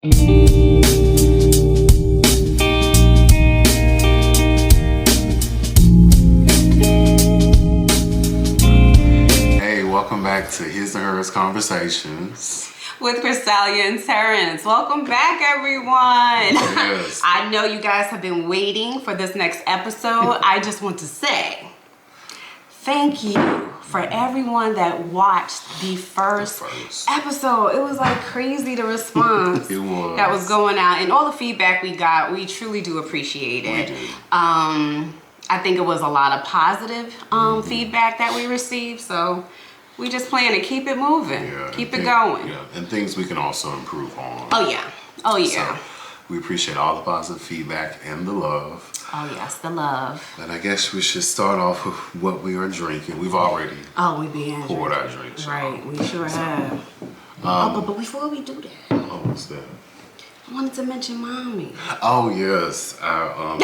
Hey, welcome back to His and Hers Conversations with Christaylia and Terrance. Welcome back, everyone. Yes. I know you guys have been waiting for this next episode. I just want to say thank you for everyone that watched the first episode. It was like crazy, the response It was. that was going out, and all the feedback we got. We truly do appreciate it. We do. I think it was a lot of positive feedback that we received, so we just plan to keep it moving, keep it going. Yeah, and things we can also improve on. Oh yeah, oh yeah. So we appreciate all the positive feedback and the love. Oh yes, the love. And I guess we should start off with what we are drinking. We've already we been poured our drinks. Right, we sure have. But before we do that, oh, what's that? I wanted to mention Mommy. Oh yes, our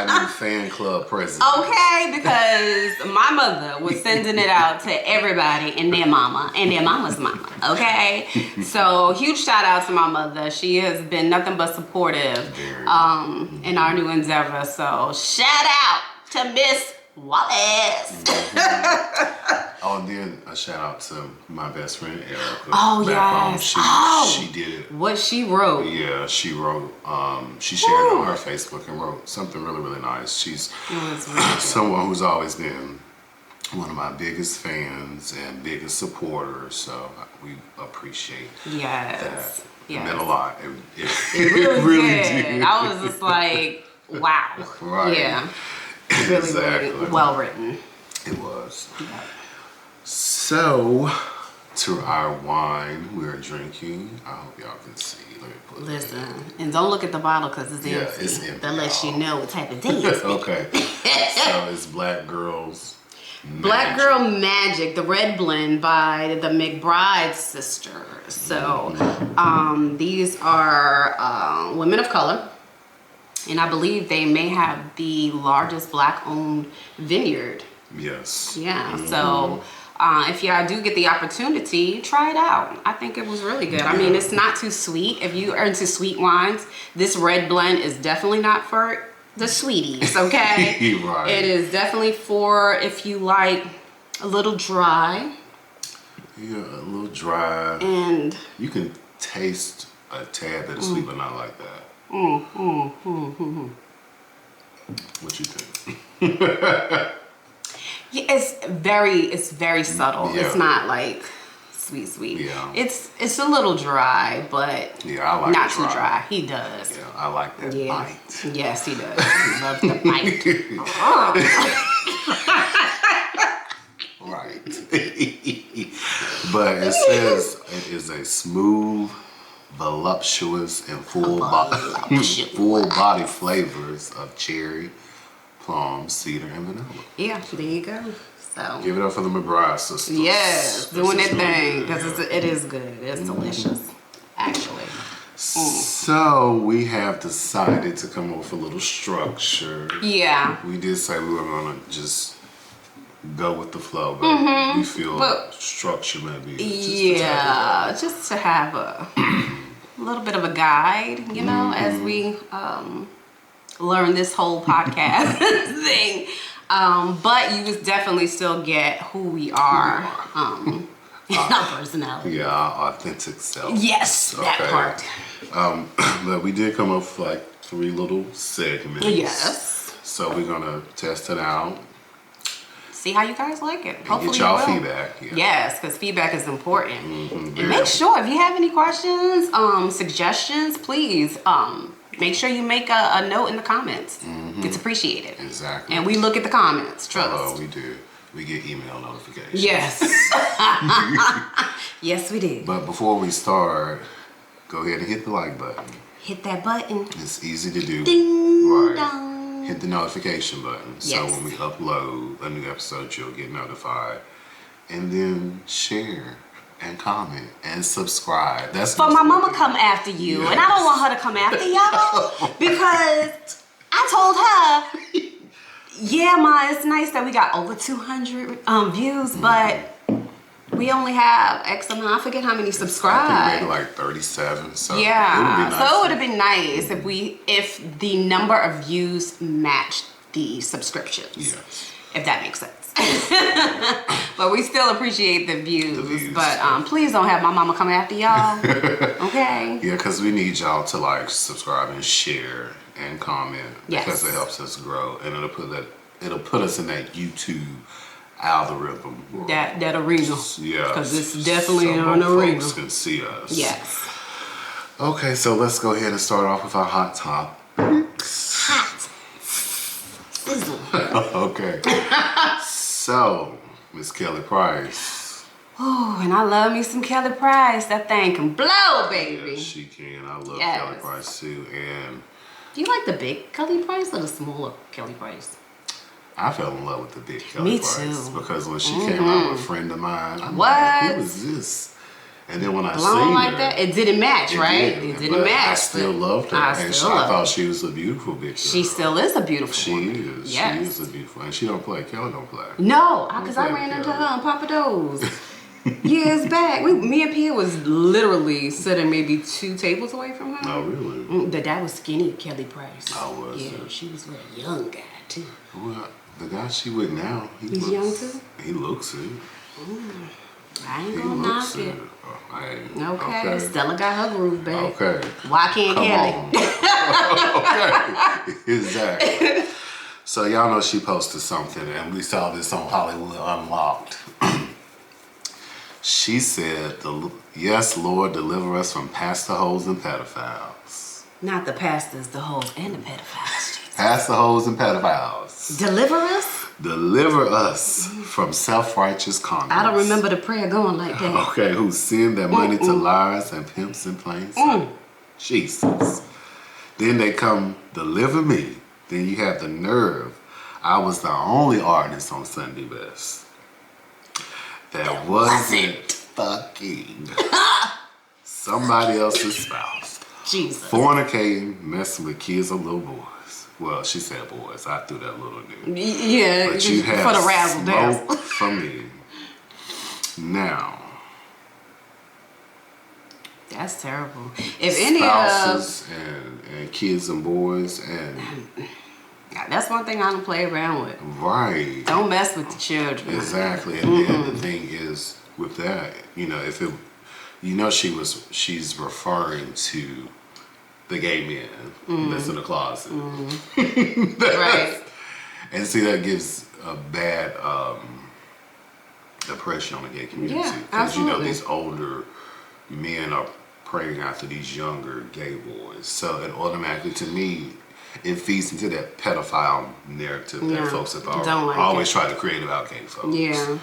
new fan club president. Okay, because my mother was sending it out to everybody and their mama and their mama's mama. Okay, so huge shout out to my mother. She has been nothing but supportive in our new endeavor. So shout out to Miss Wallace. Oh, and then a shout out to my best friend Erica. Oh back yes. Home. She did it. What she wrote. Yeah, she wrote. She shared it on her Facebook and wrote something really, really nice. She's someone who's always been one of my biggest fans and biggest supporters. So we appreciate that. It meant a lot. It really did. I was just like, wow. Right. Yeah. Really, really well written. It was. Yeah. So, to our wine we're drinking. I hope y'all can see. Let me put Listen, and don't look at the bottle because it's empty. Yeah, it's empty. That lets you know what type of day it's Okay. So it's Black Girls Magic. Black Girl Magic, the red blend by the McBride sisters. So, these are women of color. And I believe they may have the largest Black-owned vineyard. Yes. Yeah. So if y'all do get the opportunity, try it out. I think it was really good. I mean, it's not too sweet. If you are into sweet wines, this red blend is definitely not for the sweeties. Okay. Right. It is definitely for if you like a little dry. Yeah, a little dry. And you can taste a tad bit of sweet, but not like that. What you think? Yeah, it's very subtle. Yeah. It's not like sweet. Yeah. It's a little dry, but I like not it too dry. He does. Yeah, I like that bite. Yes, he does. He loves the bite. Right. But it says it is a smooth, voluptuous, and full body flavors of cherry, plum, cedar, and vanilla. Yeah, there you go. So give it up for the McBride sisters. Yes, doing their thing because it is good. It's delicious, actually. So we have decided to come up with a little structure. Yeah. We did say we were gonna just go with the flow, but we feel structure maybe. Just to have a little bit of a guide, you know, as we learn this whole podcast thing. But you just definitely still get who we are, and our personality. Yeah, our authentic self. Yes, that part. But we did come up with like 3 little segments. Yes. So we're gonna test it out. See how you guys like it. Hopefully get y'all you will. feedback. Yeah. Yes, because feedback is important. And make sure if you have any questions, suggestions, please make sure you make a note in the comments. It's appreciated. Exactly. And we look at the comments. Trust. Oh, we do. We get email notifications. Yes. Yes, we do. But before we start, go ahead and hit the like button. Hit that button. It's easy to do. Ding right. dong. Hit the notification button. So Yes. when we upload a new episode, you'll get notified. And then share and comment and subscribe. That's But my mama come after you, and I don't want her to come after y'all because I told her, yeah, Ma, it's nice that we got over 200 views, but we only have X amount. I forget how many subscribed. I think maybe like 37. So yeah, it would be nice. So it would have been nice if the number of views matched the subscriptions. Yes. If that makes sense. But we still appreciate the views. But please don't have my mama come after y'all. Okay. Yeah, because we need y'all to like subscribe and share and comment because it helps us grow, and it'll put us in that YouTube algorithm. That arena. Yeah. Because it's definitely so an arena. Folks can see us. Yes. Okay, so let's go ahead and start off with our hot top. Hot. Sizzle. Okay. So, Miss Kelly Price. Oh, and I love me some Kelly Price. That thing can blow, baby. Yeah, she can. I love Yes. Kelly Price too. And do you like the big Kelly Price or the smaller Kelly Price? I fell in love with the big Kelly Me Price too. because when she came out with a friend of mine, I'm What? like, who is this? And then when I Blown seen like her, that? It didn't match, right? did, It didn't but match. I still loved her. I And still I love thought her. she was a beautiful big girl. She still is a beautiful She woman. is. Yes. She is a beautiful. And she don't play. Kelly don't play. No, because I Okay, ran into Kelly. her on Papa Do's years back. Me and Pia was literally sitting maybe 2 tables away from her. Oh, really? That was skinny Kelly Price. Oh, was yeah, it? she was a young guy too. Well, the guy she with now, He's young too? He looks it. I ain't He gonna looks knock it. it. Oh, hey, Okay. Stella got her groove back. Okay. Why can't Come Kelly? on. Okay. Exactly. So y'all know she posted something, and we saw this on Hollywood Unlocked. She said, "Yes, Lord, deliver us from pastor hoes and pedophiles." Not the pastors, the hoes, and the pedophiles. Jesus. Pastor hoes and pedophiles. Deliver us? Deliver us from self-righteous conduct. I don't remember the prayer going like that. Okay, who send their money to liars and pimps in plain sight. Jesus. Then they come, deliver me. Then you have the nerve. I was the only artist on Sunday Best that wasn't fucking somebody else's spouse. Jesus. Fornicating, messing with kids or little boys. Well, she said boys. I threw that little nigga. Yeah, But you have for the razzle dazzle. smoke from me. Now, That's terrible. If any spouses and kids and boys and that's one thing I don't play around with. right, Don't mess with the children. exactly. And then the thing is with that, if it, she's referring to the gay men that's in the closet, Right. and see that gives a bad impression on the gay community Yeah, absolutely. these older men are preying after these younger gay boys, so it automatically, to me, it feeds into that pedophile narrative that folks have always tried to create about gay folks. Yeah.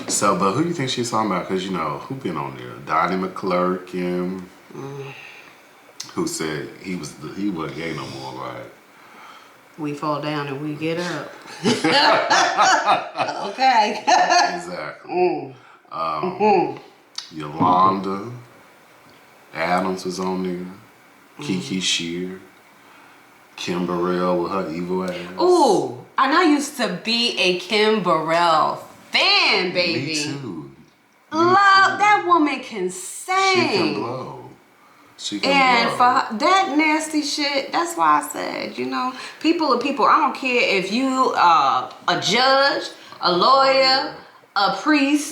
So, but who do you think she's talking about? Because who been on there? Donnie McClurk and who said he wasn't gay no more, right? We fall down and we get up. Okay. Exactly. Yolanda Adams was on there. Kiki Shear. Kim Burrell with her evil ass. Ooh, and I used to be a Kim Burrell fan, baby. Me too. Love, that woman can sing. She can blow. She can And blow. for that nasty shit, that's why I said, people are people. I don't care if you are a judge, a lawyer, a priest.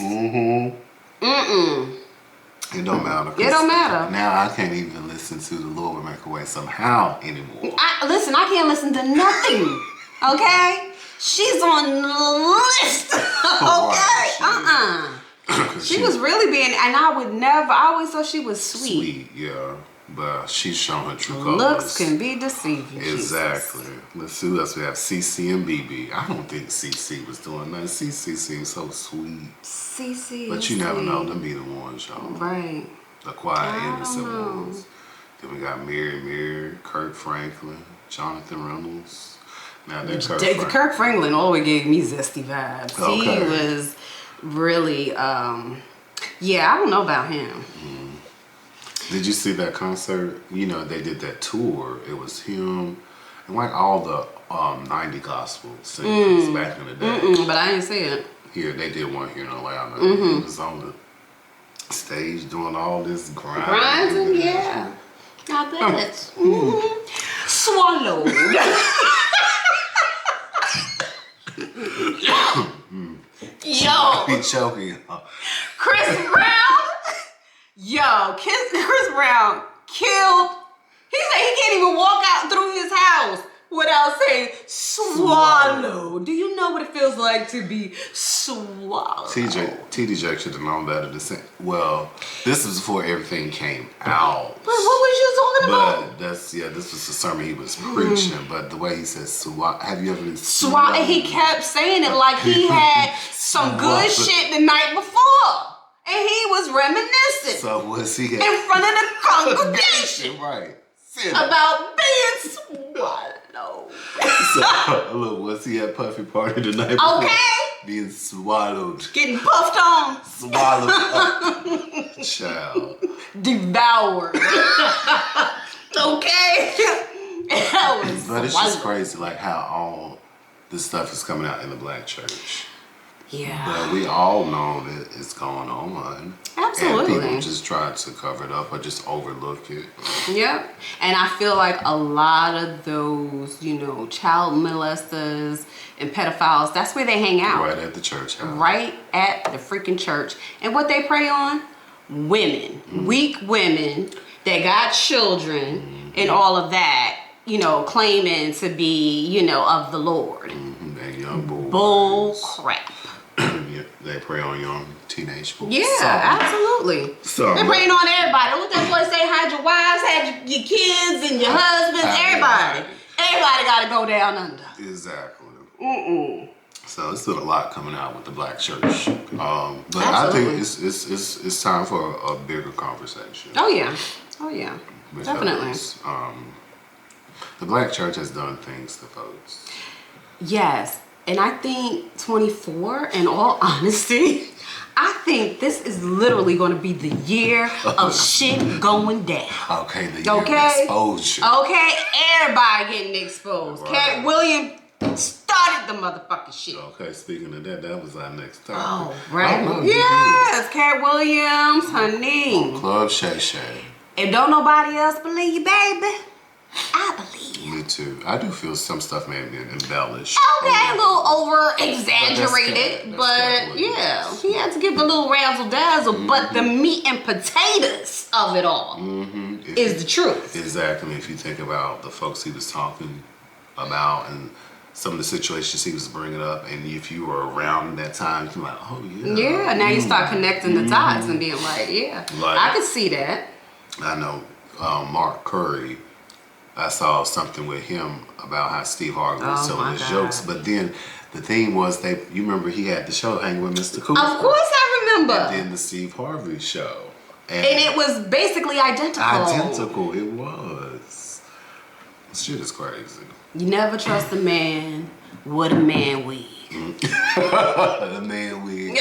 It don't matter. It don't matter. Now I can't even listen to The Lord Will Make a Way Somehow anymore. Listen, I can't listen to nothing. Okay? She's on the list. Okay? She was really being, and I always thought she was sweet. Yeah. But she's shown her true colors. Looks can be deceiving. Exactly. Jesus. Let's see who else we have. CC and BB. I don't think CC was doing nothing. CC seems so sweet. CC. But you never know. Them be the ones, y'all. Right. The quiet, I innocent don't know. ones. Then we got Mary, Kirk Franklin, Jonathan Reynolds. Now that Kirk Franklin always gave me zesty vibes. Okay. He was really, I don't know about him. Did you see that concert? They did that tour. It was him and like all the 90 gospel singers back in the day. But I didn't see it. here. They did one here in Atlanta. He was on the stage doing all this Grinding, yeah. I bet. Swallowed. Yo. He choking. Chris Brown. Yo, Chris Brown killed. He said he can't even walk out through his house without saying swallow. Do you know what it feels like to be swallowed? TD should have known better to say. Well, this was before everything came out. But what was you talking about? But this was the sermon he was preaching. But the way he said swallow, have you ever been swallow? And he kept saying it like he had some good shit the night before. And he was reminiscing. So was he in front of the congregation. Right. About being swallowed. So, look, was he at Puffy Party the night before? Okay. Being swallowed. Getting puffed on. Swallowed up. Child. Devoured. Okay. That was but it's just crazy, like how all this stuff is coming out in the black church. Yeah. But we all know that it's going on. Absolutely. And people just try to cover it up or just overlook it. Yep. And I feel like a lot of those, child molesters and pedophiles, that's where they hang out. Right at the church house. Right at the freaking church. And what they prey on? Women. Weak women that got children and all of that, claiming to be, of the Lord. And young boys. Bull crap. They prey on young teenage boys. Yeah, absolutely. They're preying on everybody. What that boy say? Had your wives, had your kids, and your husbands. Everybody. Everybody got to go down under. Exactly. So it's still a lot coming out with the black church. But absolutely. I think it's time for a bigger conversation. Oh yeah. Because, definitely. The black church has done things to folks. Yes. And I think 24, in all honesty, I think this is literally going to be the year of shit going down. Okay, the year of exposure. Okay, everybody getting exposed. Right. Cat Williams started the motherfucking shit. Okay, speaking of that was our next topic. Oh, right. Yes, Cat Williams, honey. On Club Shay Shay. If don't nobody else believe you, baby, I believe. Me too. I do feel some stuff may have been embellished. Okay, a little over exaggerated, but yeah, he had to give a little razzle dazzle. But the meat and potatoes of it all is the truth. Exactly. If you think about the folks he was talking about and some of the situations he was bringing up, and if you were around that time, you're like, oh yeah. Yeah. Now you start connecting the dots and being like, yeah, I could see that. I know Mark Curry. I saw something with him about how Steve Harvey was telling his jokes, but then the thing was you remember he had the show Hang with Mr. Cooper. Of course I remember. And then the Steve Harvey show. And it was basically identical. Identical, it was. Shit is crazy. You never trust a man with a man wig. The man wig.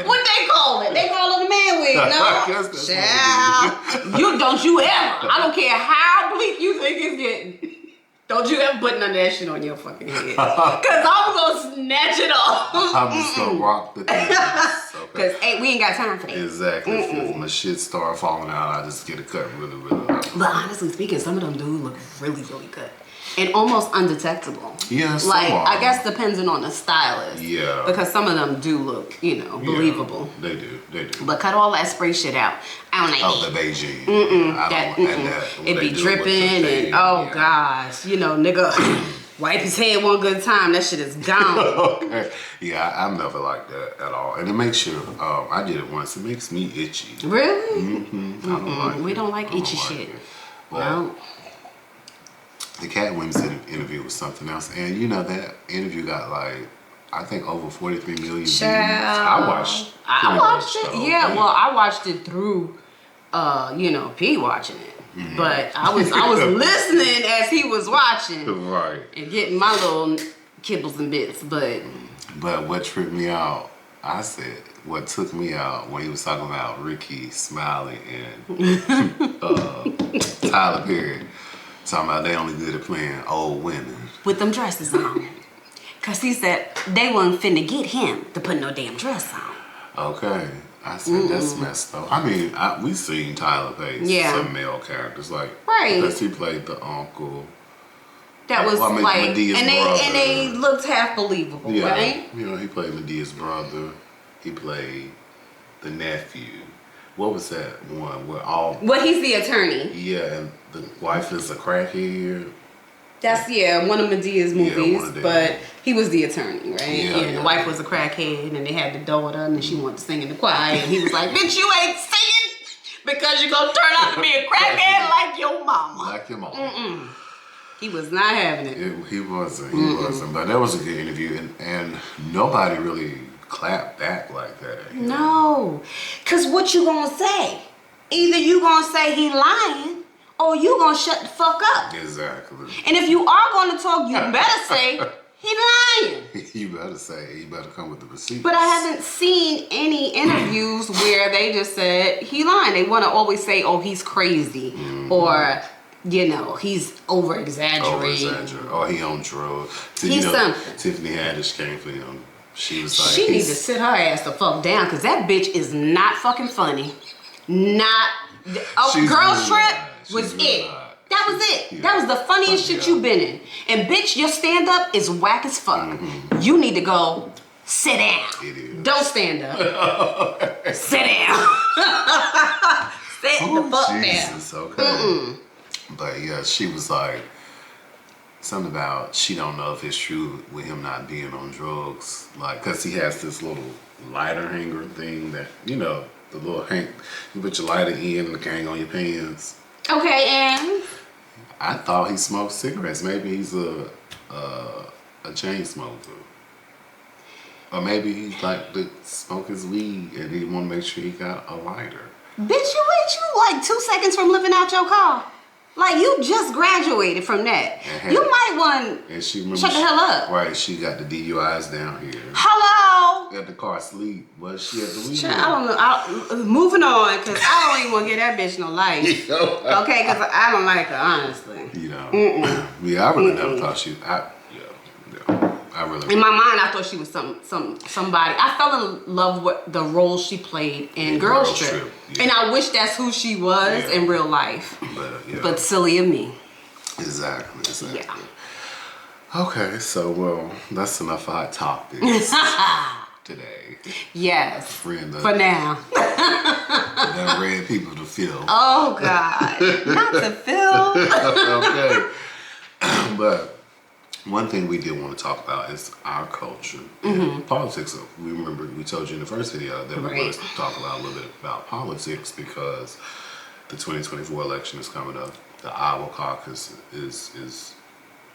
What they call it? They call it a man wig, no? I guess that's Child, you ever. I don't care how bleak you think it's getting. Don't you ever put none of that shit on your fucking head. Because I'm going to snatch it off. I'm just going to rock the thing. Because we ain't got time for that. Exactly. If my shit start falling out, I just get it cut really, really hard. But honestly speaking, some of them do look really, really good. And almost undetectable. Yeah, I guess depending on the stylist. Yeah. Because some of them do look, believable. Yeah, they do. But cut all that spray shit out. I don't like the Beijing. It be dripping and gosh, nigga wipe his head one good time, that shit is gone. Okay. Yeah, I'm never like that at all. And it makes you, I did it once, it makes me itchy. Really? I don't like it. We don't like itchy shit. Well, the Cat Williams interview was something else, and that interview got I think over 43 million views. I watched it. Yeah, well, I watched it through, P watching it. Mm-hmm. But I was listening as he was watching, right, and getting my little kibbles and bits. But what tripped me out, I said, what took me out when he was talking about Ricky Smiley and Tyler Perry. Talking about they only good at playing old women. With them dresses on. Because he said they wasn't finna get him to put no damn dress on. Okay. I said, that's messed up. I mean, we seen Tyler play some male characters, like, because he played the uncle. That was like, Medea's and brother. they looked half believable, right? You know, he played Medea's brother. He played the nephew. What was that one where all... Well, he's the attorney. Yeah, and the wife is a crackhead. That's, one of Medea's movies, but he was the attorney, right? And the wife was a crackhead, and they had the daughter, and she wanted to sing in the choir, and he was like, bitch, you ain't singing because you're going to turn out to be a crackhead like your mama. Like your mama. He was not having it. He wasn't. He wasn't. But that was a good interview, and nobody really clapped back like that. No. Because what you going to say? Either you going to say he lying, or you gonna shut the fuck up. Exactly. And if you are gonna talk, you better say he lying. You better come with the receipts. But I haven't seen any interviews where they just said he lying. They wanna always say, oh, he's crazy. Or, he's over-exaggerating. Or he on drugs. He's something. Tiffany Haddish came for him. She was like... She needs to sit her ass the fuck down, because that bitch is not fucking funny. Not... Girls Trip was it. That was it. Yeah. That was the funniest shit you've been in. And bitch, your stand-up is whack as fuck. You need to go sit down. It is. Don't stand up. Sit down. Sit the fuck Jesus, down. Okay. But yeah, she was like, something about she don't know if it's true with him not being on drugs. Like, because he has this little lighter hanger thing that, the little you put your lighter in and hang on your pants. Okay, and? I thought he smoked cigarettes. Maybe he's a chain smoker. Or maybe he like to smoke his weed and he want to make sure he got a lighter. Bitch, you like 2 seconds from living out your car. Like, you just graduated from that. You might want to shut the hell up. Right, she got the DUIs down here. Hello? At the car sleep. Was she at the weed? I don't know. Moving on, because I don't even want to get that bitch no life. Okay, because I don't like her, honestly. Yeah, I really never thought she... I really... In my mind, I thought she was somebody. I fell in love with the role she played in Girls Trip. Yeah. And I wish that's who she was in real life. But silly of me. Exactly. Yeah. Okay, so, that's enough hot topics today. Yes. For now. That red people to feel. Oh, God. Not to feel. Okay. But... one thing we did want to talk about is our culture and politics. We remember we told you in the first video that we're going to talk about a little bit about politics because the 2024 election is coming up. The Iowa caucus is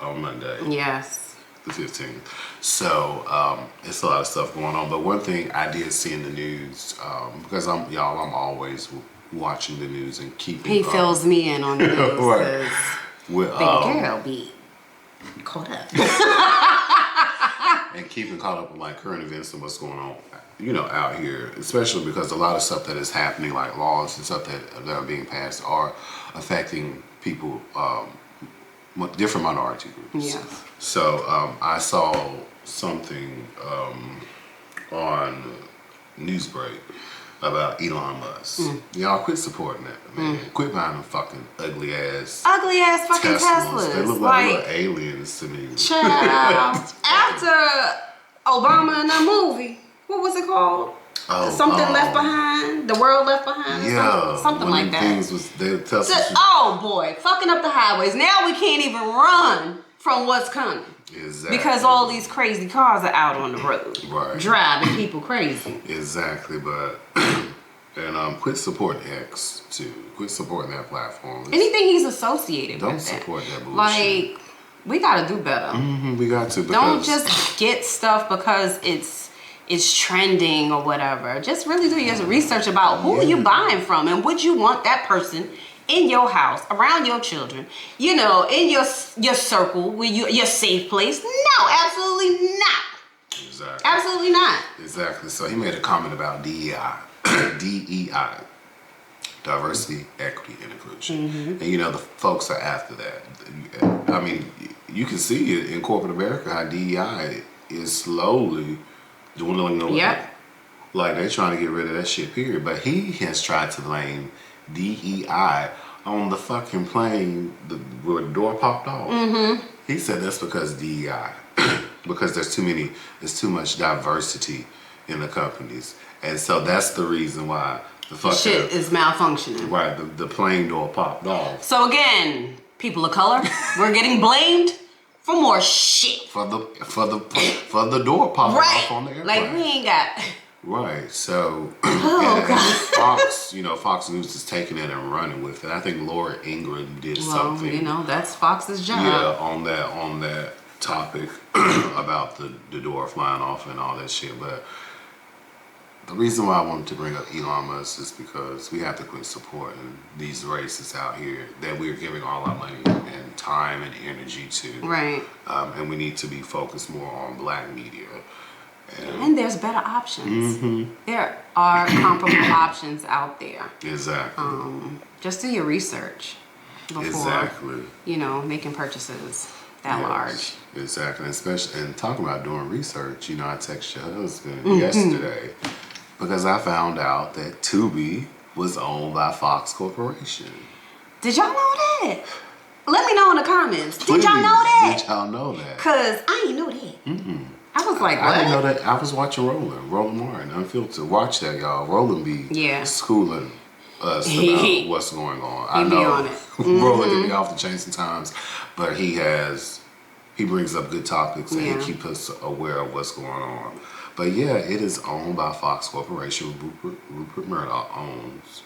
on Monday. Yes. The 15th. So it's a lot of stuff going on. But one thing I did see in the news, because I'm always watching the news and keeping. He fills me in on the news. Right. Baby girl be caught up. And keeping caught up with like current events and what's going on, out here, especially because a lot of stuff that is happening, like laws and stuff that are being passed, are affecting people, different minority groups. Yes. So I saw something on Newsbreak about Elon Musk. Y'all quit supporting that, man. Quit buying them fucking ugly ass fucking Teslas. They look like little aliens to me. Child. After Obama in that movie, what was it called? Something Left Behind? The World Left Behind? Yeah. Something like that. Things was Teslas. Oh boy, fucking up the highways. Now we can't even run from what's coming. Exactly. Because all these crazy cars are out on the road. Right. Driving people crazy. Exactly, but and quit supporting X too. Quit supporting that platform. Anything he's associated don't with. Support that bullshit. Like, we gotta do better. We got to. Don't just get stuff because it's trending or whatever. Just really do your research about who you buying from and would you want that person in your house, around your children, in your circle, your safe place. No, absolutely not. Exactly. Absolutely not. Exactly. So he made a comment about DEI, DEI, diversity, equity, and inclusion. And the folks are after that. I mean, you can see it in corporate America how DEI is slowly dwindling away. Yep. Like they're trying to get rid of that shit, period. But he has tried to blame DEI on the fucking plane where the door popped off. Mm-hmm. He said that's because DEI, because there's too much diversity in the companies, and so that's the reason why the fucking shit is malfunctioning. Right, the plane door popped off. So again, people of color, we're getting blamed for more shit. For the door popping off on the airplane. Like we ain't got. Right, so Fox News is taking it and running with it. I think Laura Ingraham did something. That's Fox's job. Yeah, on that topic about the door flying off and all that shit. But the reason why I wanted to bring up Elon Musk is because we have to quit supporting these racists out here that we're giving all our money and time and energy to. Right. And we need to be focused more on black media. And there's better options. Mm-hmm. There are comparable options out there. Exactly. Just do your research before, making purchases that large. Exactly. Especially, and talking about doing research, I texted your husband yesterday because I found out that Tubi was owned by Fox Corporation. Did y'all know that? Let me know in the comments. Please, did y'all know that? Did y'all know that? Because I ain't know that. Mm-mm. I was like, what? I didn't know that. I was watching Roland Martin, Unfiltered. Watch that, y'all. Roland be schooling us about what's going on. I know on it. Mm-hmm. Roland can be off the chain sometimes, but he brings up good topics and he keeps us aware of what's going on. But yeah, it is owned by Fox Corporation. Rupert Murdoch owns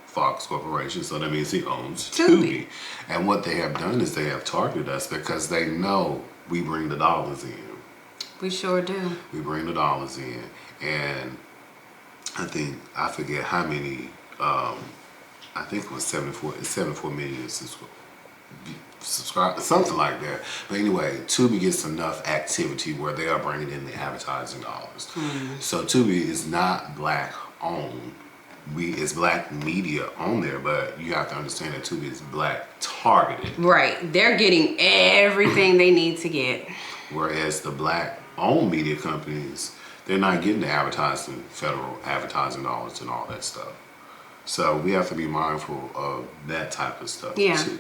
Fox Corporation, so that means he owns Tubi. And what they have done is they have targeted us because they know we bring the dollars in. We sure do. We bring the dollars in, and I forget how many. I think it was 74 million subscribers, something like that. But anyway, Tubi gets enough activity where they are bringing in the advertising dollars. Mm-hmm. So Tubi is not black owned. It's black media on there, but you have to understand that Tubi is black targeted. Right, they're getting everything they need to get. Whereas the black owned media companies, they're not getting the federal advertising dollars and all that stuff. So we have to be mindful of that type of stuff too.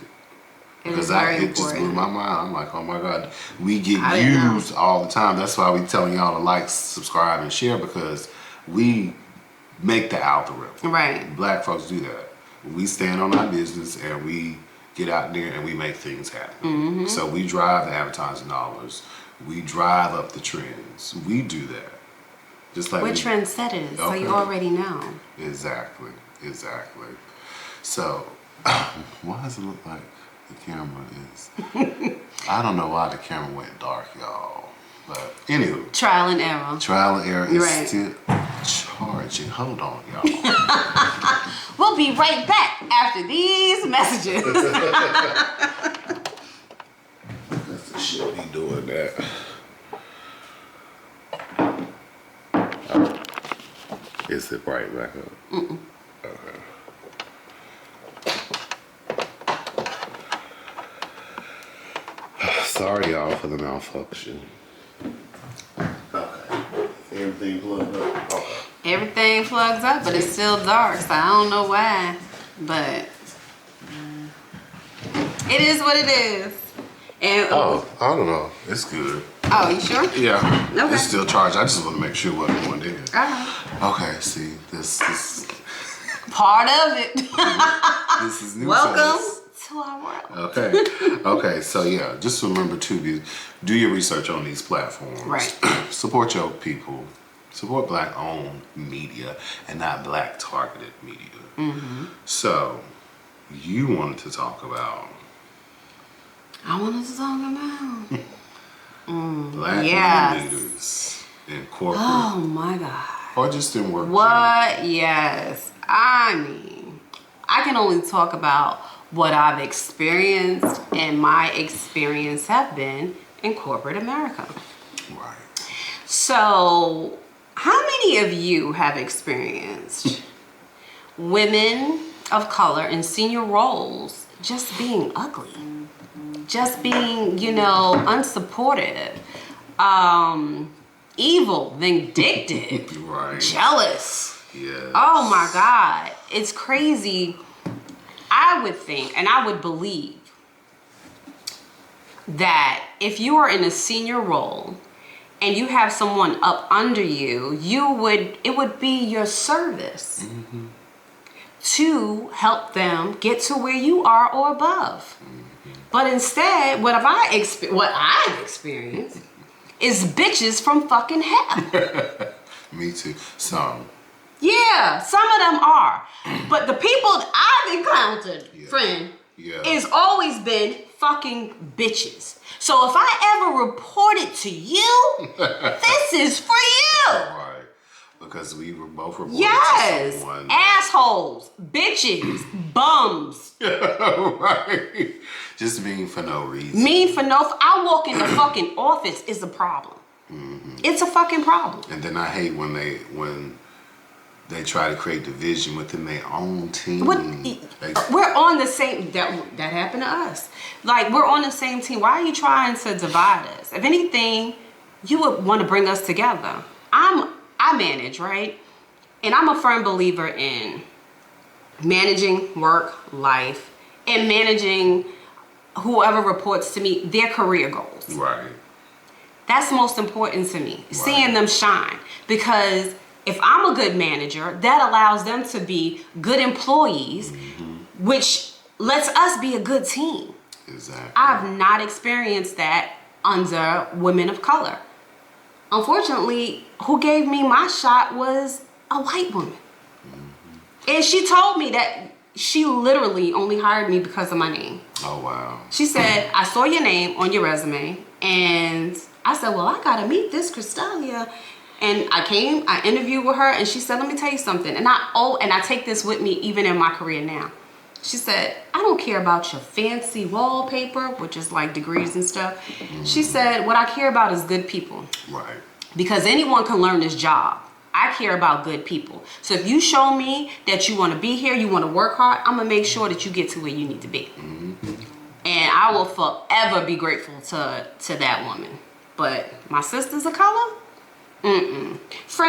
Because it just blew my mind. I'm like, oh my God, we get used all the time. That's why we telling y'all to like, subscribe, and share, because we make the algorithm. Right. Black folks do that. We stand on our business and we get out there and we make things happen. Mm-hmm. So we drive the advertising dollars. We drive up the trends. We do that. Just like we're trendsetters, so you already know. Exactly. So, why does it look like the camera is... I don't know why the camera went dark, y'all. But, anywho. Trial and error is still charging. Hold on, y'all. We'll be right back after these messages. Should be doing that. Is it bright back up? Mm-mm. Okay. Sorry, y'all, for the malfunction. Okay. Everything plugged up. Okay. Everything plugs up, but it's still dark, so I don't know why. But it is what it is. And I don't know. It's good. Oh, you sure? Yeah. Okay. It's still charged. I just want to make sure what I'm doing. Uh-huh. Okay, see, this part of it. This is new. Welcome to our world. Okay, so yeah, just remember to do your research on these platforms. Right. Support your people. Support black owned media and not black targeted media. Mm-hmm. So, you wanted to talk about... I wanted to talk about... black leaders in corporate. Oh my God. Or just in work. What? Yes. I mean, I can only talk about what I've experienced, and my experience have been in corporate America. Right. So, how many of you have experienced women of color in senior roles just being ugly? Just being, unsupportive. evil, vindictive, Right. jealous. Yes. Oh my God. It's crazy. I would think and I would believe that if you are in a senior role and you have someone up under you, it would be your service to help them get to where you are or above. But instead, what I've experienced is bitches from fucking hell. Me too. Some. Yeah, some of them are. But the people I've encountered, friend, it's always been fucking bitches. So if I ever report it to you, this is for you. Right. Because we were both reported Yes. to someone. Assholes, bitches, bums. Right. Just mean for no reason. I walk in the fucking office, it's a problem. It's a fucking problem. And then I hate when they try to create division within their own team. We're on the same, that happened to us. Like, we're on the same team. Why are you trying to divide us? If anything, you would want to bring us together. I manage, right? And I'm a firm believer in managing work, life, and managing whoever reports to me, their career goals. Right. That's most important to me, seeing them shine. Because if I'm a good manager, that allows them to be good employees, which lets us be a good team. Exactly. I've not experienced that under women of color. Unfortunately, who gave me my shot was a white woman. And she told me that she literally only hired me because of my name. Oh, wow. She said, I saw your name on your resume, and I said, well, I gotta meet this Christaylia. And I interviewed with her, and she said, let me tell you something. And I take this with me even in my career now. She said, I don't care about your fancy wallpaper, which is like degrees and stuff. She said, what I care about is good people. Right. Because anyone can learn this job. I care about good people. So if you show me that you want to be here, you want to work hard, I'm going to make sure that you get to where you need to be. And I will forever be grateful to that woman. But my sister's of color? Friend,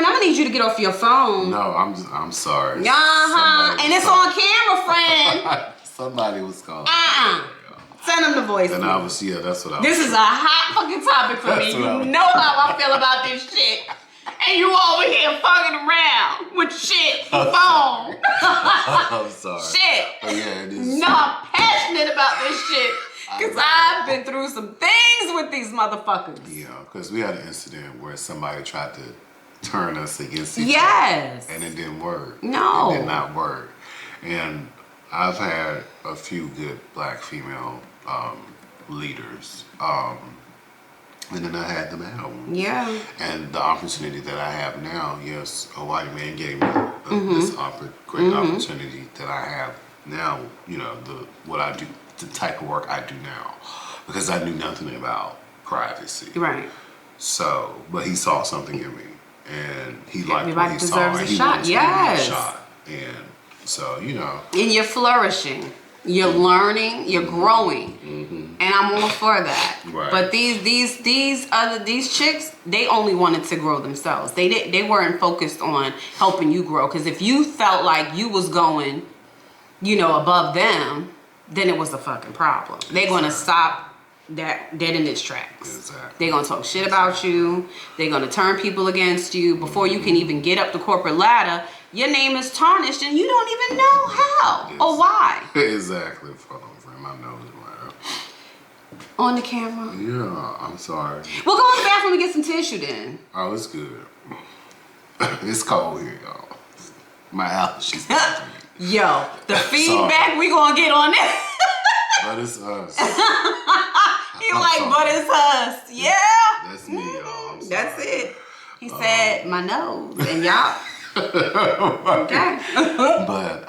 I'm gonna need you to get off your phone. No, I'm sorry. And it's on camera, friend. Somebody was calling. Send them the voice. And I was, that's what I was. This is a hot fucking topic for me. You know how I feel about this shit. And you over here fucking around with shit phone. I'm sorry. Shit. Yeah, it is. No, I'm passionate about this shit. Because I've been through some things with these motherfuckers. Yeah, because we had an incident where somebody tried to turn us against each Yes. other. And it didn't work. No. It did not work. And I've had a few good black female leaders. And then I had them out. Yeah. And the opportunity that I have now, yes, a white man gave me this great opportunity that I have now, what I do, the type of work I do now. Because I knew nothing about privacy. Right. So, but he saw something in me. And he liked Everybody what he saw. And he wanted to give me a shot. And so, And you're flourishing. You're learning, you're growing, and I'm all for that. Right. But these chicks, they only wanted to grow themselves. They weren't focused on helping you grow. Because if you felt like you was going, above them, then it was a fucking problem. They're gonna stop that dead in its tracks. Exactly. They're gonna talk shit about you. They're gonna turn people against you before you can even get up the corporate ladder. Your name is tarnished and you don't even know how or why. Exactly. Hold on, friend. My nose is right up. On the camera. Yeah, I'm sorry. We'll go in the bathroom and get some tissue then. Oh, it's good. It's cold here, y'all. My allergies. Yo, the feedback we gonna get on this. But it's us. But it's us. Yeah. That's me, y'all. That's it. He said my nose and y'all. Okay. But,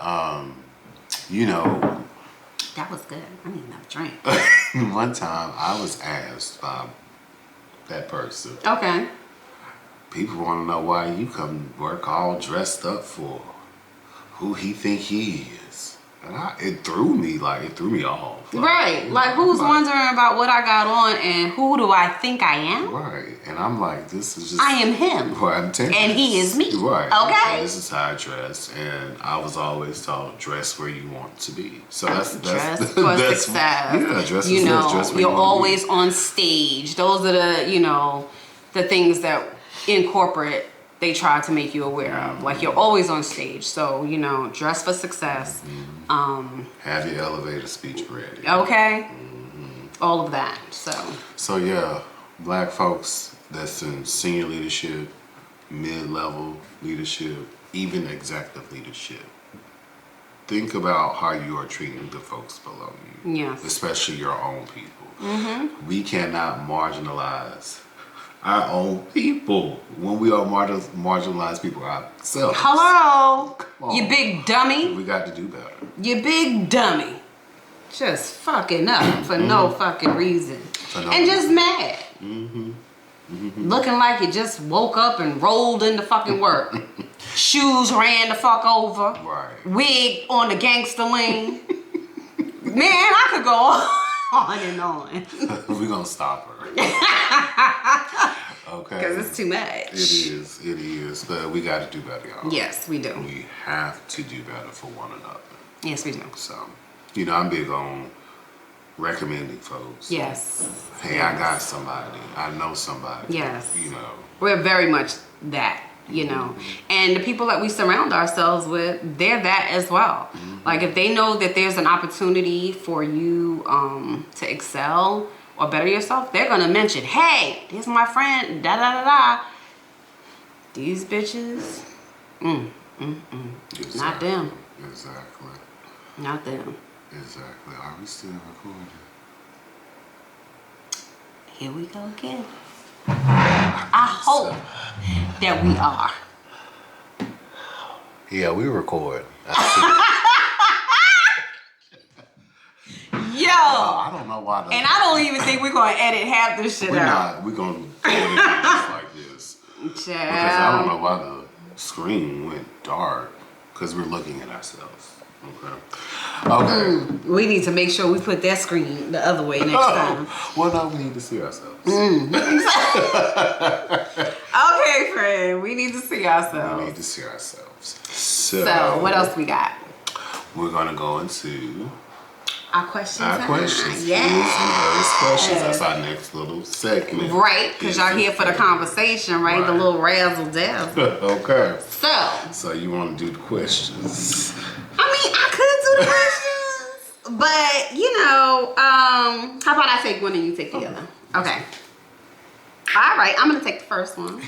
that was good. I need another drink. one time I was asked by that person. Okay. People want to know why you come work all dressed up for. Who he think he is. And it threw me off. Right. Like, who's wondering about what I got on and who do I think I am? Right. And I'm like, this is just... I am him. Right, I'm Terrance. And he is me. Right. Okay? And this is how I dress. And I was always taught, dress where you want to be. So that's dress for success. Yeah, dress you for know, success. Dress where you're you want always to be. on stage. Those are the, the things that in corporate they try to make you aware of. Like, you're always on stage. So, dress for success. Have your elevator speech ready. Okay? All of that. So yeah, black folks that's in senior leadership, mid-level leadership, even executive leadership. Think about how you are treating the folks below you. Yes. Especially your own people. We cannot marginalize our own people when we are marginalized people ourselves. Hello, on. you big dummy. We got to do better. You big dummy. Just fucking up for no fucking reason. And just mad. Looking like you just woke up and rolled into fucking work. Shoes ran the fuck over. Right. Wig on the gangster lean. Man, I could go on and on. We're going to stop her. Okay. Because it's too much. It is. But we got to do better, y'all. Yes, we do. We have to do better for one another. Yes, we do. So, I'm big on recommending folks. Yes. Hey, I got somebody. I know somebody. Yes. We're We're very much that, And the people that we surround ourselves with, they're that as well. Like, if they know that there's an opportunity for you to excel or better yourself, they're going to mention, hey, here's my friend, da-da-da-da. These bitches, Exactly. not them. Exactly. Not them. Exactly. Are we still recording? Here we go again. I hope that we are. Yeah, we record. Yo! I don't know why. And I don't even think we're going to edit half this shit out. We're going to edit it just like this. Because I don't know why the screen went dark. Because we're looking at ourselves. Okay. We need to make sure we put that screen the other way next time. Well, no, we need to see ourselves. Okay, friend. We need to see ourselves. We need to see ourselves. So what else we got? We're going to go into our questions. Our questions. Yeah. Questions. That's our next little segment. Right, because y'all here for the conversation, right? The little razzle dazzle. Okay. So you want to do the questions? I mean, I could do the questions, but how about I take one and you take the other? Okay. All right, I'm gonna take the first one.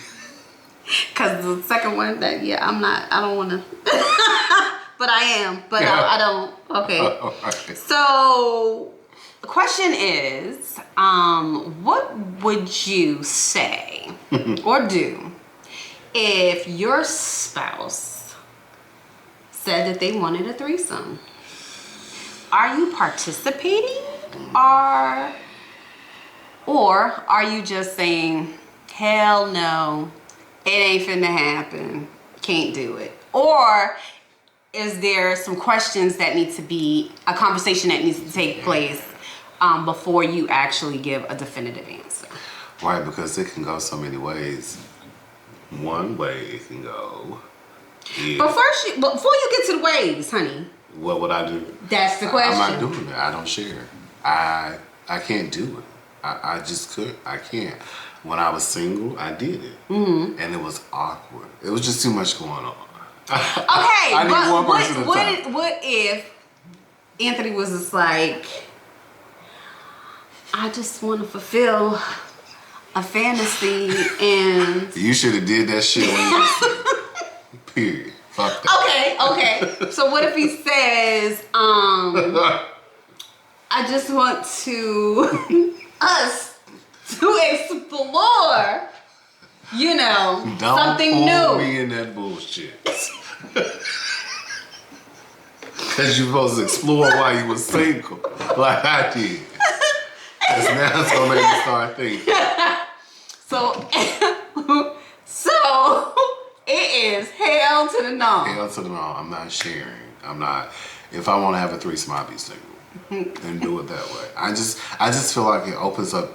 Cause the second one, I don't wanna. But I am, but I don't. Okay. Right. So the question is, what would you say or do if your spouse said that they wanted a threesome? Are you participating or are you just saying, hell no, it ain't finna happen, can't do it? Or is there some questions that need to be, a conversation that needs to take place before you actually give a definitive answer? Right, because it can go so many ways. One way it can go is... But first, before you get to the waves, honey. What would I do? That's the question. I'm not doing it. I don't share. I can't do it. I just couldn't. I can't. When I was single, I did it. And it was awkward. It was just too much going on. Okay, I need one person at a time. What if Anthony was just like, I just want to fulfill a fantasy and... You should have did that shit when you was single. Period. Fuck that. Okay. So what if he says, I just want us to explore, something new. Don't pull me in that bullshit. Because you're supposed to explore while you were single, like I did. Because now it's going to make me start thinking. So it is hell to the no. Hell to the no. I'm not sharing. I'm not. If I want to have a threesome, I'll be single and do it that way. I just feel like it opens up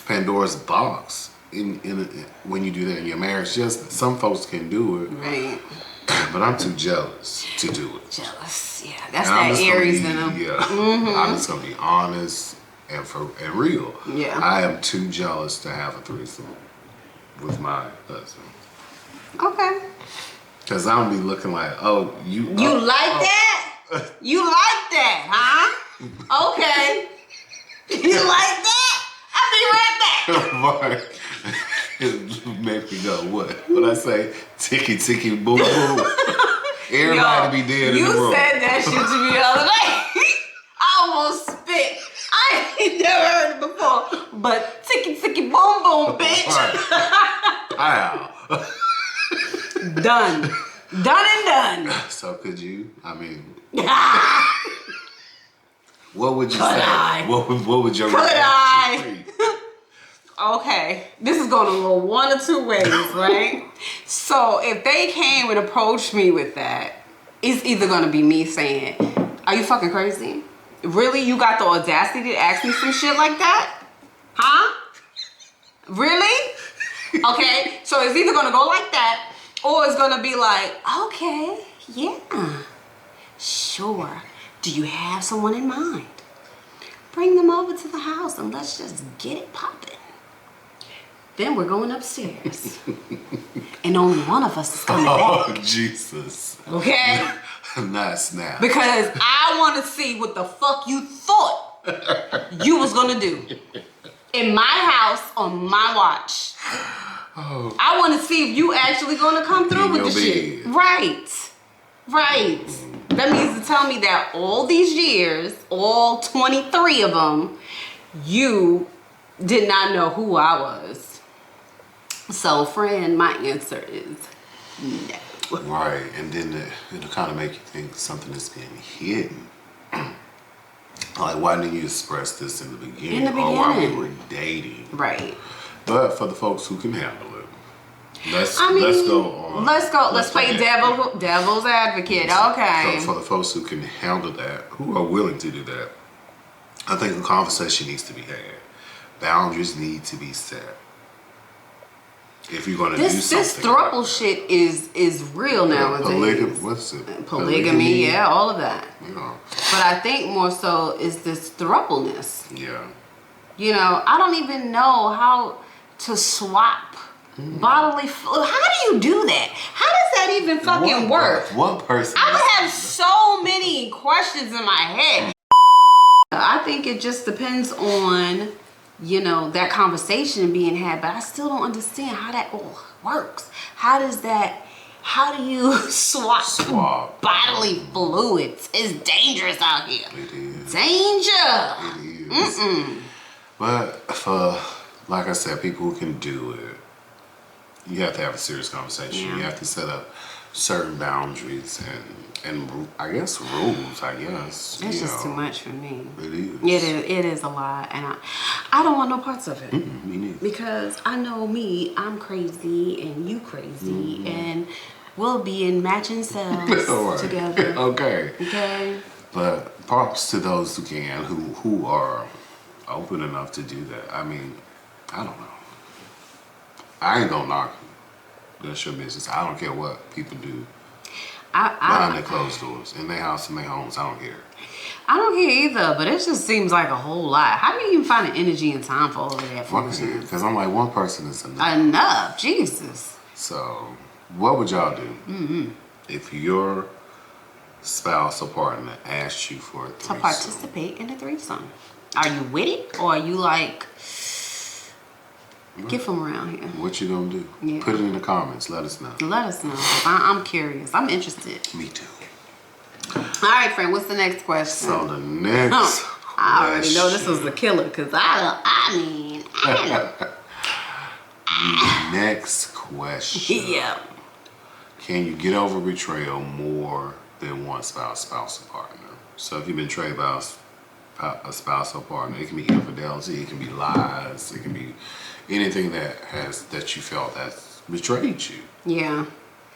Pandora's box when you do that in your marriage. Just some folks can do it, Right. but I'm too jealous to do it. Jealous, yeah. That's And I'm that just gonna Aries be- in them. Yeah, I'm just gonna be honest and real. Yeah. I am too jealous to have a threesome with my husband. Okay. Cause I don't be looking like, oh, you like that? You like that, huh? Okay. You like that? I'll be right back. Mark, it make me go, what? What I say? Ticky, ticky, boom, boom. Everybody be dead in the room. You said that shit to me the other day. I almost spit. I ain't never heard it before. But ticky, ticky, boom, boom, bitch. Ow. Done. Done and done. So could you? I mean, what would you Could say? I? What would your Could reaction be? Okay, this is gonna go one or two ways, right? So if they came and approached me with that, it's either gonna be me saying, "Are you fucking crazy? Really? You got the audacity to ask me some shit like that? Huh? Really?" Okay, so it's either gonna go like that, or it's gonna be like, "Okay, yeah, sure. Do you have someone in mind? Bring them over to the house and let's just get it popping. Then we're going upstairs. And only one of us is coming Oh, back. Jesus. Okay? Not snap. Because I want to see what the fuck you thought you was going to do. In my house, on my watch. Oh. I want to see if you actually going to come through In with your the shit. bed. Right. That means to tell me that all these years, all 23 of them, you did not know who I was. So, friend, my answer is no. Right, and then it'll kind of make you think something is being hidden. Like, why didn't you express this in the beginning? Or while we were dating? Right. But for the folks who can handle it, let's go on. Let's play devil's advocate. Okay. So for the folks who can handle that, who are willing to do that, I think a conversation needs to be had. Boundaries need to be set. If you're gonna do something, this throuple shit is real nowadays. What's it? Polygamy, yeah, all of that. Yeah. But I think more so is this throupleness. Yeah. You know, I don't even know how to swap bodily fluid. How do you do that? How does that even fucking work? One person. I have so many questions in my head. I think it just depends on, you know, that conversation being had, but I still don't understand how that all works. How do you swap bodily fluids? It's dangerous out here. It is. Danger. It is. But for, like I said, people who can do it, you have to have a serious conversation. Yeah. You have to set up certain boundaries and I guess rules. I guess It's just too much for me. It is. It is a lot, and I don't want no parts of it. Me neither. Because I know me, I'm crazy and you crazy, and we'll be in matching cells Right. together. Okay. Okay. But props to those who can, who are open enough to do that. I mean, I don't know. I ain't gonna knock you. That's your business. I don't care what people do behind their closed doors, in their house, in their homes. I don't care. I don't care either, but it just seems like a whole lot. How do you even find the energy and time for all of that? Because I'm like, one person is enough. Enough, Jesus. So, what would y'all do if your spouse or partner asked you for a threesome? To participate in a threesome. Are you with it, or are you like, get from around here? What you gonna do? Yeah. Put it in the comments. Let us know. Let us know. I'm curious. I'm interested. Me too. All right, friend. What's the next question? So the next I already know this was the killer, because I mean. Next question. Yeah. Can you get over betrayal more than one spouse or partner? So if you've been betrayed by a spouse or partner, it can be infidelity, it can be lies, it can be anything that you felt that's betrayed you. Yeah.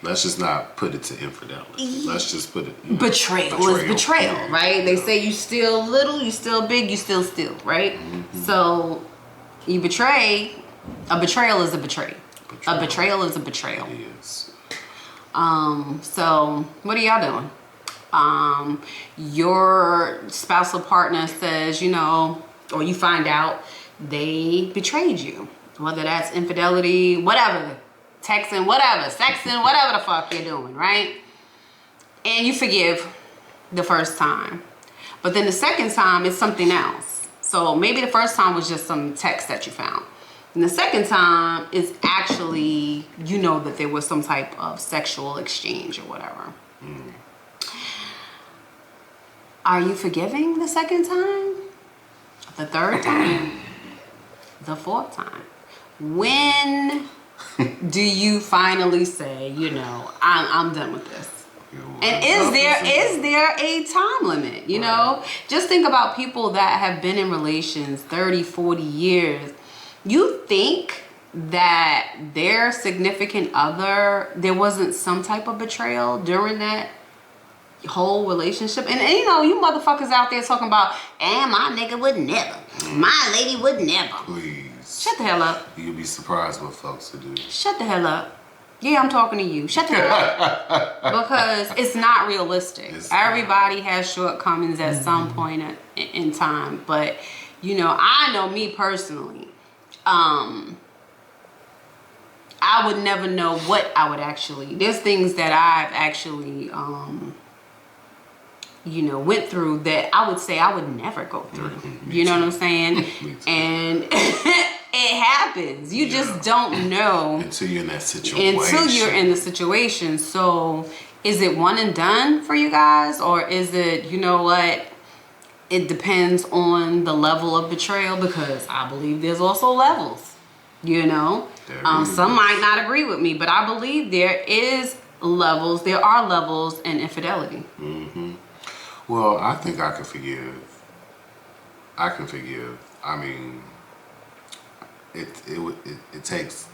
Let's just not put it to infidelity. Let's just put it... Betrayal is betrayal, right? They say you steal little, you steal big, you still steal, right? Mm-hmm. So you betray. A betrayal is a betrayal. A betrayal is a betrayal. It is. So what are y'all doing? Your spousal partner says, or you find out they betrayed you. Whether that's infidelity, whatever, texting, whatever, sexting, whatever the fuck you're doing, right? And you forgive the first time. But then the second time is something else. So maybe the first time was just some text that you found. And the second time is actually, that there was some type of sexual exchange or whatever. Mm. Are you forgiving the second time? The third time? The fourth time? When do you finally say, I'm done with this? And is there a time limit? Just think about people that have been in relations 30, 40 years. You think that their significant other, there wasn't some type of betrayal during that whole relationship? And you motherfuckers out there talking about, my nigga would never. My lady would never. Please. Shut the hell up. You'll be surprised what folks will do. Shut the hell up. Yeah, I'm talking to you. Shut the hell up. Because it's not realistic. Everybody has shortcomings at some point in time. But, I know me personally. I would never know what I would actually... There's things that I've actually... went through that I would say I would never go through. You know what I'm saying? And it happens. You just don't know. Until you're in that situation. Until you're in the situation. So is it one and done for you guys? Or is it, it depends on the level of betrayal? Because I believe there's also levels, Some might not agree with me, but I believe there are levels in infidelity. Mm-hmm. Well, I think I can forgive. I mean, it takes,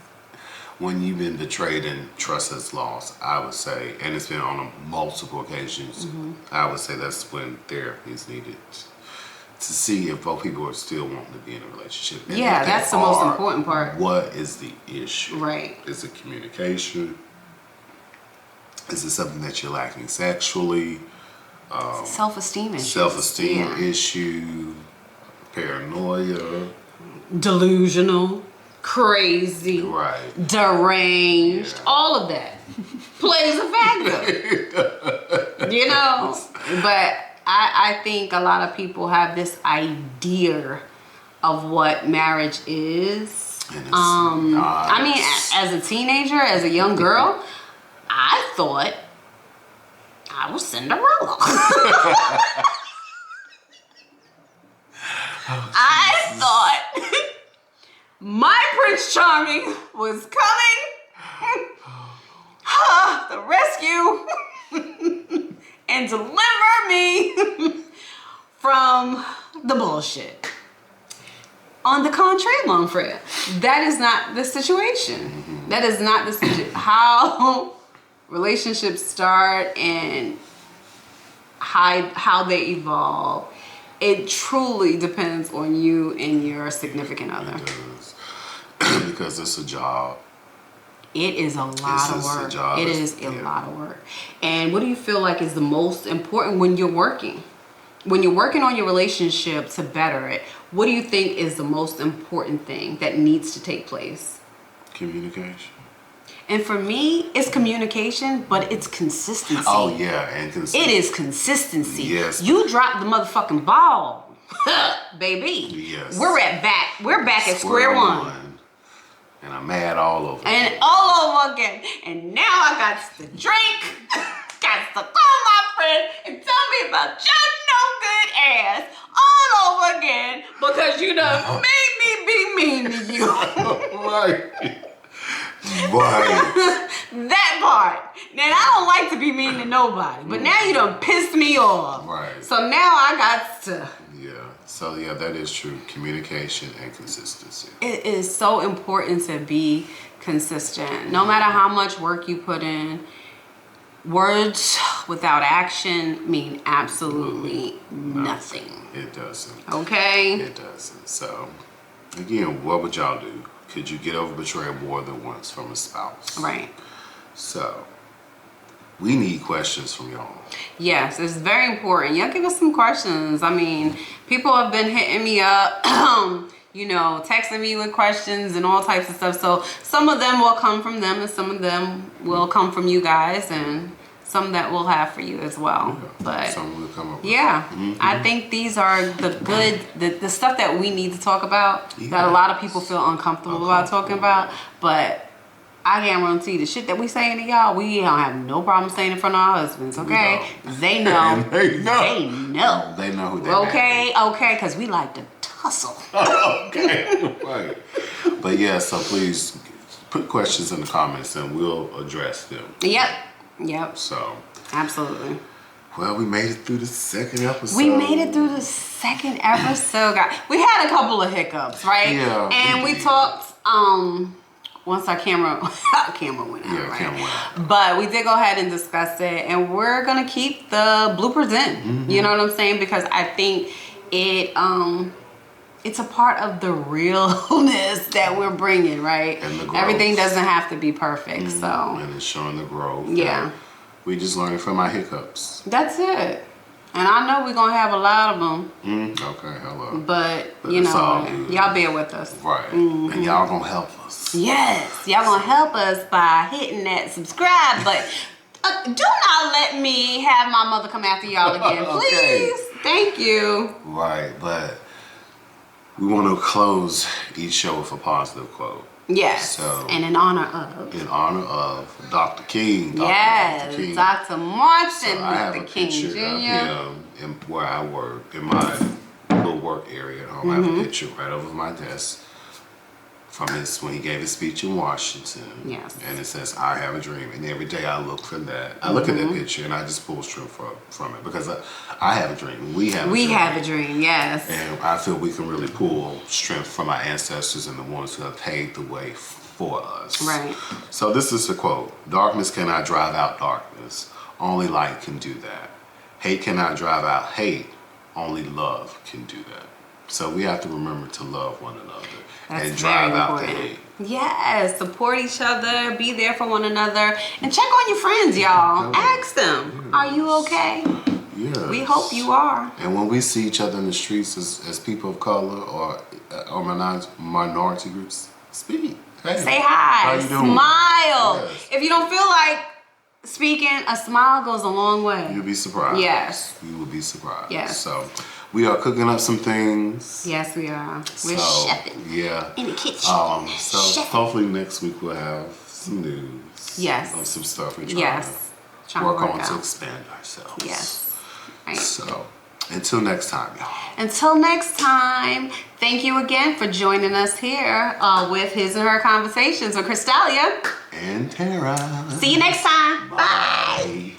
when you've been betrayed and trust is lost, I would say, and it's been on multiple occasions, I would say that's when therapy is needed to see if both people are still wanting to be in a relationship. And that's the most important part. What is the issue? Right. Is it communication? Is it something that you're lacking sexually? Self-esteem issues. Self-esteem issue, paranoia. Delusional, crazy, right, deranged, all of that plays a factor. But I think a lot of people have this idea of what marriage is. I mean, as a teenager, as a young girl, I thought I was Cinderella. I thought my Prince Charming was coming the rescue and deliver me from the bullshit. On the contrary, mon frere, that is not the situation. That is not the situation. How relationships start and how they evolve, it truly depends on you and your significant other. It does. Because it's a job. It is a lot of work. It is a lot of work. And what do you feel like is the most important when you're working? When you're working on your relationship to better it, what do you think is the most important thing that needs to take place? Communication. And for me, it's communication, but it's consistency. Oh, yeah, and consistency. It is consistency. Yes. You drop the motherfucking ball, baby. Yes. We're back at square one. And I'm mad all over. And all over again. And now I got to drink, got to call my friend and tell me about your no good ass all over again because you done made me be mean to you. Right. Right. That part. Now, I don't like to be mean to nobody, but now you done pissed me off. Right. So now I got to Yeah. So yeah, that is true. Communication and consistency. It is so important to be consistent. No matter how much work you put in, words without action mean absolutely nothing. It doesn't. Okay? It doesn't. So again, what would y'all do? Could you get over betrayal more than once from a spouse? Right. So we need questions from y'all. Yes, it's very important. Y'all give us some questions. I mean, people have been hitting me up, you know, texting me with questions and all types of stuff. So some of them will come from them and some of them will come from you guys and some that we'll have for you as well. Yeah, but some will come up with. yeah, I think these are the stuff that we need to talk about that a lot of people feel uncomfortable about talking about. But I guarantee the shit that we saying to y'all, we don't have no problem saying in front of our husbands, okay? They know. They know. They know. They know who they are. Okay, because we like to tussle. Okay, right. But yeah, so please put questions in the comments and we'll address them. Yep. So. Absolutely. Well, we made it through the second episode. We made it through the second episode, guys. We had a couple of hiccups, right? Yeah. And we talked, once our camera went out, Yeah, right? camera went out. But we did go ahead and discuss it, and we're gonna keep the bloopers in. You know what I'm saying? Because I think it's a part of the realness that we're bringing, right? And the growth. Everything doesn't have to be perfect, so. And it's showing the growth. Yeah. We just learning from our hiccups. That's it. And I know we're gonna have a lot of them. Okay, hello. But you it's all know, good. y'all bear with us. Right. And y'all gonna help us. Yes, y'all gonna help us by hitting that subscribe button. Do not let me have my mother come after y'all again, Okay. please. Thank you. Right, but we want to close each show with a positive quote. Yes, So, and in honor of. In honor of Dr. King. Yes, Dr. Martin So I have Luther a King picture Jr. of him where I work, in my little work area at home. I have a picture right over my desk from when he gave his speech in Washington. Yes. And it says, I have a dream. And every day I look for that. I look at that picture and I just pull strength from it because I have a dream. We have a dream. We have a dream, yes. And I feel we can really pull strength from our ancestors and the ones who have paved the way for us. Right. So this is the quote. Darkness cannot drive out darkness. Only light can do that. Hate cannot drive out hate. Only love can do that. So we have to remember to love one another. That's and drive very out the important. hate. Yes, support each other, be there for one another, and check on your friends, y'all. Ask them, are you okay? Yes. We hope you are. And when we see each other in the streets as people of color or minority groups, speak. Hey, Say hi, how you doing? smile. Yes. If you don't feel like speaking, a smile goes a long way. You'll be surprised. Yes. You will be surprised. Yes. So we are cooking up some things. Yes, we are. We're So, chefing yeah. in the kitchen. So Chefing. hopefully next week we'll have some news. Yes. Of some stuff we're trying Yes. to work on to expand ourselves. Yes. Right. So until next time, y'all. Until next time, thank you again for joining us here with His and Her Conversations with Christaylia And Terrance. See you next time. Bye. Bye.